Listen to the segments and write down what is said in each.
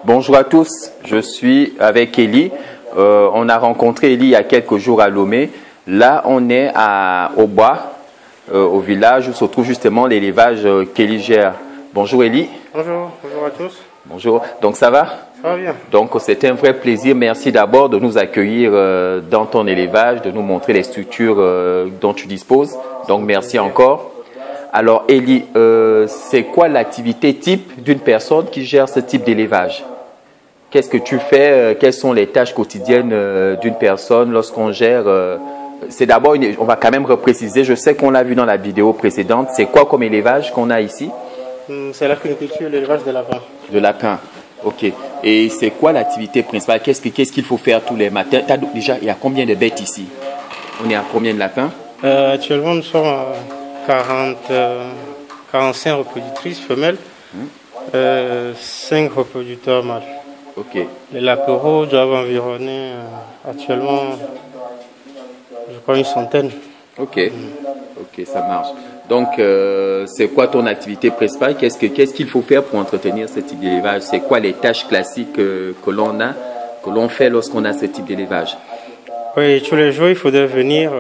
Bonjour à tous, je suis avec Elie. On a rencontré Elie il y a quelques jours à Lomé. Là, on est au bois, au village où se trouve justement l'élevage qu'Elie gère. Bonjour Elie. Bonjour, bonjour à tous. Bonjour, donc ça va? Ça va bien. Donc c'était un vrai plaisir. Merci d'abord de nous accueillir dans ton élevage, de nous montrer les structures dont tu disposes. Donc merci encore. Alors Elie, c'est quoi l'activité type d'une personne qui gère ce type d'élevage? Qu'est-ce que tu fais? Quelles sont les tâches quotidiennes d'une personne lorsqu'on gère? C'est d'abord, on va quand même repréciser, je sais qu'on l'a vu dans la vidéo précédente, c'est quoi comme élevage qu'on a ici? C'est la culture, l'élevage de lapins. De lapins, ok. Et c'est quoi l'activité principale? Qu'est-ce qu'il faut faire tous les matins? Déjà, il y a combien de bêtes ici? On est à combien de lapins? Actuellement, nous sommes à 45 reproductrices femelles, 5 reproducteurs mâles. Ok. Les lapéraux doivent environner actuellement, je crois, une centaine. Ok, ok, ça marche. Donc, c'est quoi ton activité principale? Qu'est-ce qu'il faut faire pour entretenir ce type d'élevage? C'est quoi les tâches classiques que l'on fait lorsqu'on a ce type d'élevage? Oui, tous les jours, il faudrait venir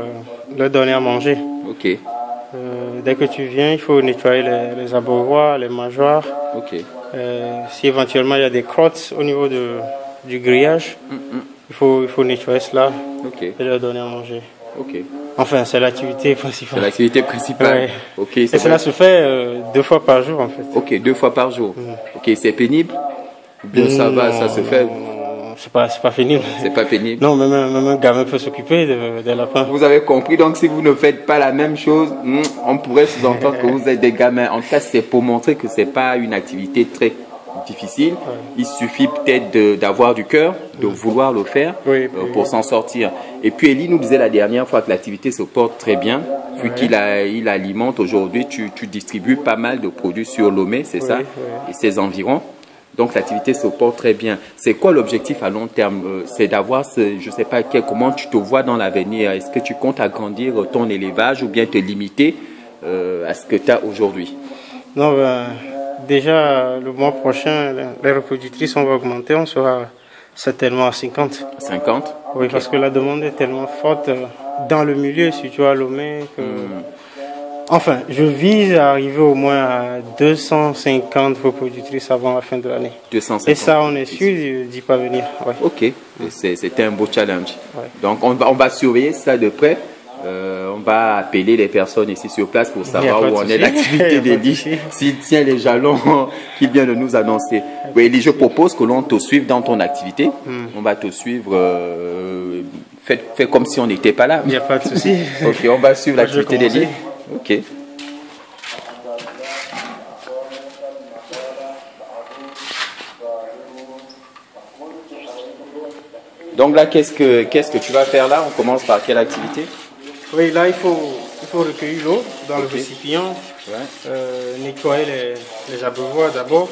leur donner à manger. Ok. Dès que tu viens, il faut nettoyer les abreuvoirs, les mangeoires. Ok. Si éventuellement il y a des crottes au niveau du grillage, il faut nettoyer cela et leur donner à manger. Ok. Enfin, c'est l'activité principale. C'est l'activité principale. Ouais. Ok. Et cela se fait 2 fois par jour en fait. Ok, 2 fois par jour. Ok, c'est pénible? Ou bien ça va, ça se fait? C'est pas pénible. C'est pas pénible. Non, même un gamin peut s'occuper des lapins. Vous avez compris, donc si vous ne faites pas la même chose, on pourrait sous-entendre que vous êtes des gamins. En tout cas, c'est pour montrer que c'est pas une activité très difficile. Il suffit peut-être d'avoir du cœur, de vouloir le faire pour s'en sortir. Et puis Elie nous disait la dernière fois que l'activité se porte très bien, vu qu'il alimente aujourd'hui, tu distribues pas mal de produits sur Lomé, c'est ça? Et ses environs. Donc l'activité se porte très bien. C'est quoi l'objectif à long terme? C'est d'avoir, je ne sais pas comment tu te vois dans l'avenir. Est-ce que tu comptes agrandir ton élevage ou bien te limiter à ce que tu as aujourd'hui? Non, déjà le mois prochain, les reproductrices, on va augmenter. On sera certainement à 50. 50? Oui, parce que la demande est tellement forte dans le milieu, surtout à Lomé, que... Enfin, je vise à arriver au moins à 250 reproductrices avant la fin de l'année. 250. Et ça, on est sûr d'y parvenir. Ouais. Ok, c'était un beau challenge. Ouais. Donc, on va surveiller ça de près. On va appeler les personnes ici sur place pour savoir où en est l'activité d'Elie, s'il tient les jalons qu'il vient de nous annoncer. Oui, Elie, je propose que l'on te suive dans ton activité. On va te suivre. Fais comme si on n'était pas là. Il n'y a pas de souci. Ok, on va suivre l'activité d'Elie. Ok. Donc là, qu'est-ce que tu vas faire là? On commence par quelle activité? Oui, là, il faut recueillir l'eau dans le récipient, nettoyer les abreuvoirs d'abord,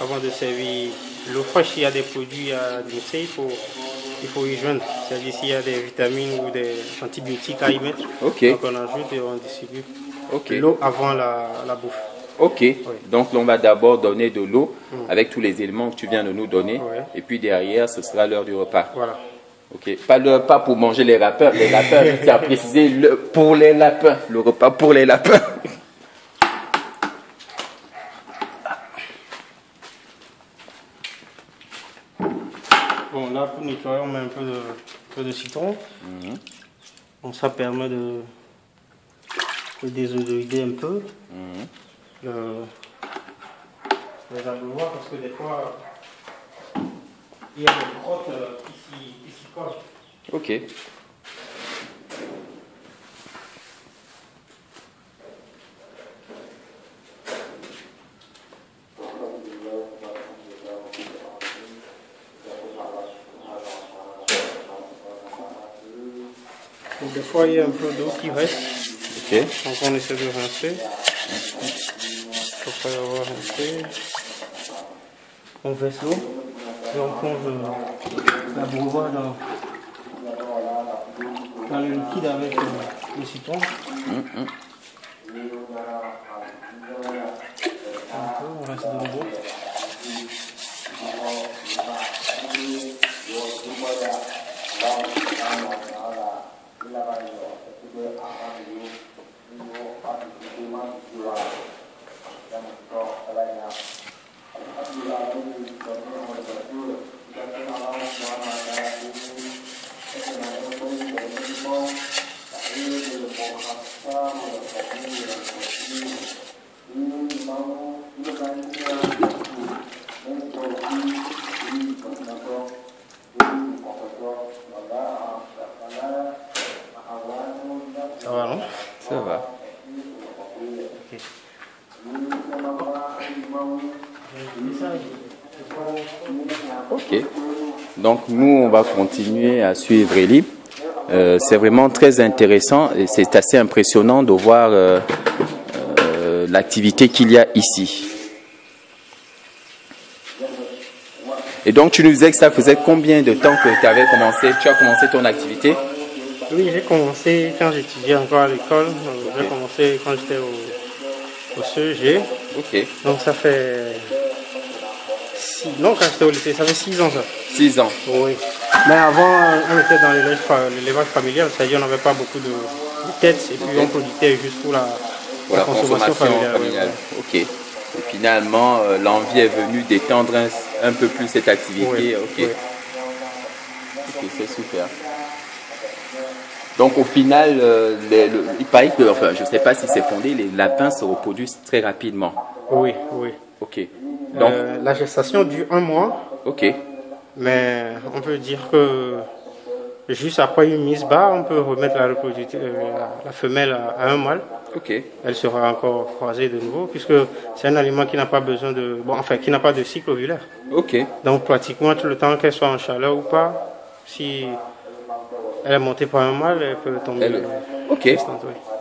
avant de servir l'eau fraîche. S'il y a des produits à adresser, il faut y joindre. C'est-à-dire s'il y a des vitamines ou des antibiotiques à y mettre, donc on ajoute et on distribue l'eau avant la bouffe. Ok, donc on va d'abord donner de l'eau avec tous les éléments que tu viens de nous donner, et puis derrière, ce sera l'heure du repas. Voilà. Ok, pas le repas pour manger les lapins. Les lapins, je tiens à préciser, pour les lapins. Le repas pour les lapins. Bon, là, pour nettoyer, on met un peu de citron. Donc, ça permet de désodoriser un peu les abreuvoirs, parce que des fois, il y a des crottes qui s'y collent. Ok. Donc, des fois, il y a un peu d'eau qui reste. Ok. Donc, on essaie de rincer. Après avoir rincé, on verse l'eau et on plonge l'abreuvoir dans le liquide avec le citron. On reste de nouveau. Ok. Donc nous, on va continuer à suivre Eli. C'est vraiment très intéressant et c'est assez impressionnant de voir l'activité qu'il y a ici. Et donc tu nous disais que ça faisait combien de temps que tu as commencé ton activité? Oui, j'ai commencé quand j'étudiais encore à l'école. J'ai commencé quand j'étais au CEG. Ok. Donc ça fait... Non, quand j'étais au lycée, ça fait 6 ans ça. 6 ans. Oui. Mais avant, on était dans l'élevage familial, c'est-à-dire on n'avait pas beaucoup de têtes et puis on produisait juste pour la consommation familiale. Ok. Et finalement, l'envie est venue d'étendre un peu plus cette activité. Oui. Ok. Oui. Ok, c'est super. Donc au final, il paraît que, enfin, je ne sais pas si c'est fondé, les lapins se reproduisent très rapidement. Oui, oui. Ok. Donc, la gestation dure 1 mois. Ok. Mais on peut dire que juste après une mise bas, on peut remettre la femelle à un mâle. Ok. Elle sera encore croisée de nouveau puisque c'est un aliment qui n'a pas besoin de, qui n'a pas de cycle ovulaire. Ok. Donc pratiquement tout le temps qu'elle soit en chaleur ou pas, si elle est montée par un mâle, elle peut tomber. Ok. Oui.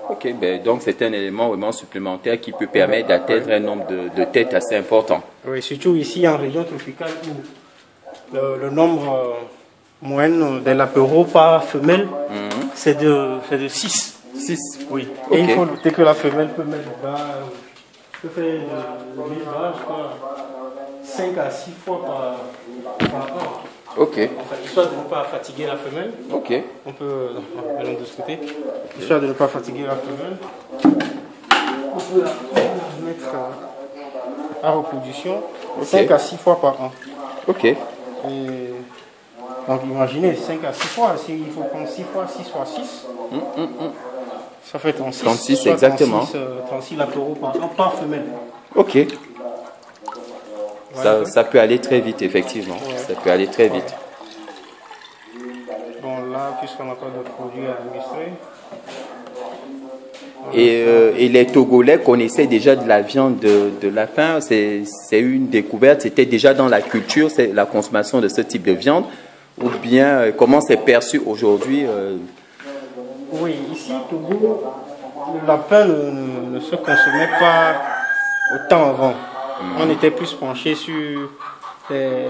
Ok. Ben, donc c'est un élément vraiment supplémentaire qui peut permettre d'atteindre un nombre de têtes assez important. Oui, surtout ici en région tropicale où le nombre moyen des lapéraux par femelle, c'est de 6. 6. Oui. Okay. Et il faut noter que la femelle peut mettre peut faire le mise bas, je crois, 5 à 6 fois par an. Ok. Enfin, histoire de ne pas fatiguer la femelle. Ok. On peut allons de ce côté. Histoire de ne pas fatiguer la femelle. On peut la mettre à reproduction 5 à 6 fois par an. Ok. Et donc imaginez 5 à 6 fois, il faut prendre 6 fois 6 fois 6. Ça fait 36. 36 exactement. 36 lapéraux par femelle. Ok. Voilà. Ça peut aller très vite, effectivement. Ouais. Ça peut aller très vite. Bon, là, puisqu'on n'a pas de produits à administrer. Et les Togolais connaissaient déjà de la viande de lapin. C'est une découverte. C'était déjà dans la culture, c'est la consommation de ce type de viande. Ou bien, comment c'est perçu aujourd'hui Oui, ici, au Togo, le lapin ne se consommait pas autant avant. On était plus penché sur les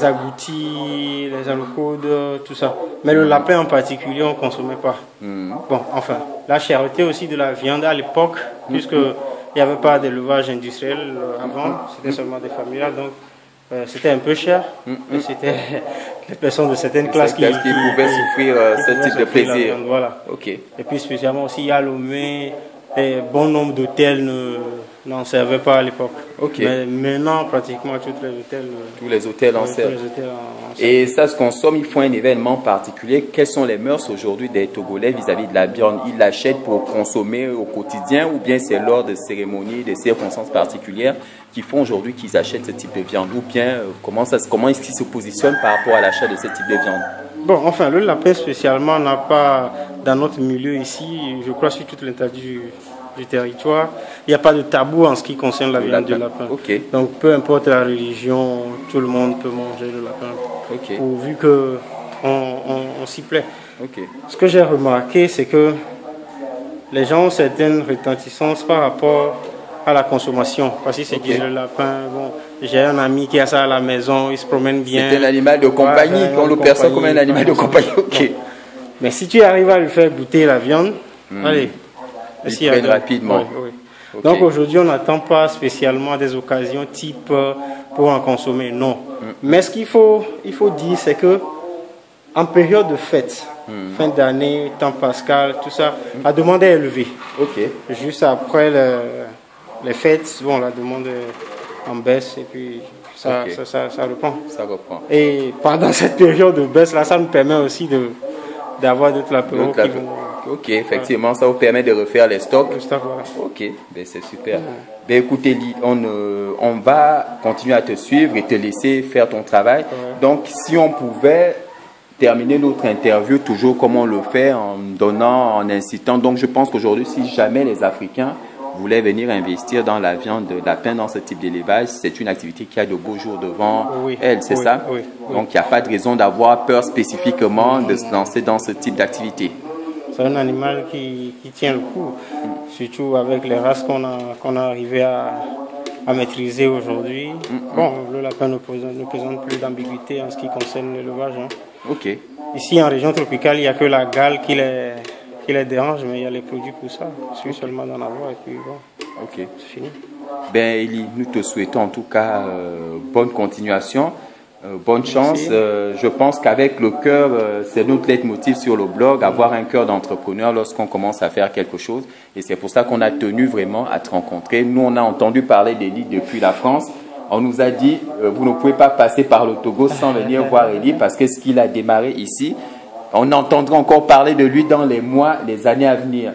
agoutis, les alocodes, tout ça. Mais le lapin en particulier, on ne consommait pas. Bon, enfin, la cherté aussi de la viande à l'époque, puisque il n'y avait pas d'élevage industriel avant, c'était seulement des familiales, donc c'était un peu cher. Et c'était les personnes de certaines classes qui pouvaient souffrir ce type de plaisir. Viande, voilà. Okay. Et puis spécialement aussi à Lomé, bon nombre d'hôtels n'en servaient pas à l'époque. Okay. Mais maintenant, pratiquement tous les hôtels en servent. Et ça se consomme, il faut un événement particulier. Quelles sont les mœurs aujourd'hui des Togolais vis-à-vis de la viande? Ils l'achètent pour consommer au quotidien ou bien c'est lors de cérémonies, des circonstances particulières qui font aujourd'hui qu'ils achètent ce type de viande? Ou bien comment est-ce qu'ils se positionnent par rapport à l'achat de ce type de viande? Bon, enfin, le lapin spécialement n'a pas, dans notre milieu ici, je crois sur toute l'étendue du territoire, il n'y a pas de tabou en ce qui concerne la viande du lapin. Okay. Donc, peu importe la religion, tout le monde peut manger le lapin. Okay. Pourvu qu'on s'y plaît. Okay. Ce que j'ai remarqué, c'est que les gens ont certaines réticences par rapport à la consommation. Parce qu'ils se disent le lapin, bon, j'ai un ami qui a ça à la maison, il se promène bien. C'est un animal de compagnie, on le perçoit comme un animal de compagnie. Okay. Mais si tu arrives à lui faire goûter la viande, allez, ils prennent rapidement. Oui, oui. Okay. Donc aujourd'hui, on n'attend pas spécialement des occasions type pour en consommer, non. Mais ce qu'il faut dire, c'est que en période de fête, fin d'année, temps pascal, tout ça, la demande est élevée. Okay. Juste après les fêtes, bon, la demande est en baisse et puis ça reprend. Ça reprend. Et pendant cette période de baisse là, ça nous permet aussi d'avoir d'autres lapéraux qui vont... Ok, effectivement, ça vous permet de refaire les stocks. Voilà. Ok, ben c'est super. Ben écoute Eli, on va continuer à te suivre et te laisser faire ton travail. Donc si on pouvait terminer notre interview toujours comme on le fait en incitant. Donc je pense qu'aujourd'hui, si jamais les Africains voulait venir investir dans la viande de lapin, dans ce type d'élevage, c'est une activité qui a de beaux jours devant elle, c'est ça? Oui. Donc il n'y a pas de raison d'avoir peur spécifiquement de se lancer dans ce type d'activité. C'est un animal qui tient le coup, surtout avec les races qu'on a arrivé à maîtriser aujourd'hui. Bon, le lapin ne présente plus d'ambiguïté en ce qui concerne l'élevage. Hein. Ok. Ici, en région tropicale, il n'y a que la gale qui les dérange, mais il y a les produits pour ça. Il suffit seulement d'en avoir et puis bon, ok, c'est fini. Ben Eli, nous te souhaitons en tout cas bonne continuation, bonne chance. Je pense qu'avec le cœur, c'est notre leitmotiv sur le blog, avoir un cœur d'entrepreneur lorsqu'on commence à faire quelque chose. Et c'est pour ça qu'on a tenu vraiment à te rencontrer. Nous, on a entendu parler d'Eli depuis la France. On nous a dit, vous ne pouvez pas passer par le Togo sans venir voir Eli parce que ce qu'il a démarré ici, on entendra encore parler de lui dans les mois, les années à venir.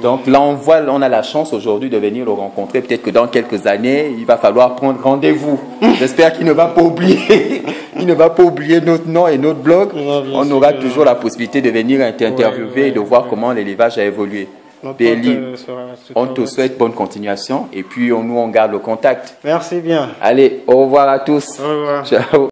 Donc là, on a la chance aujourd'hui de venir le rencontrer. Peut-être que dans quelques années, il va falloir prendre rendez-vous. J'espère qu'il ne va pas oublier. Il ne va pas oublier notre nom et notre blog. On aura toujours la possibilité de venir t'interviewer et de voir comment l'élevage a évolué. Eli, on te souhaite bonne continuation et puis nous on garde le contact. Merci bien. Allez, au revoir à tous. Au revoir. Ciao.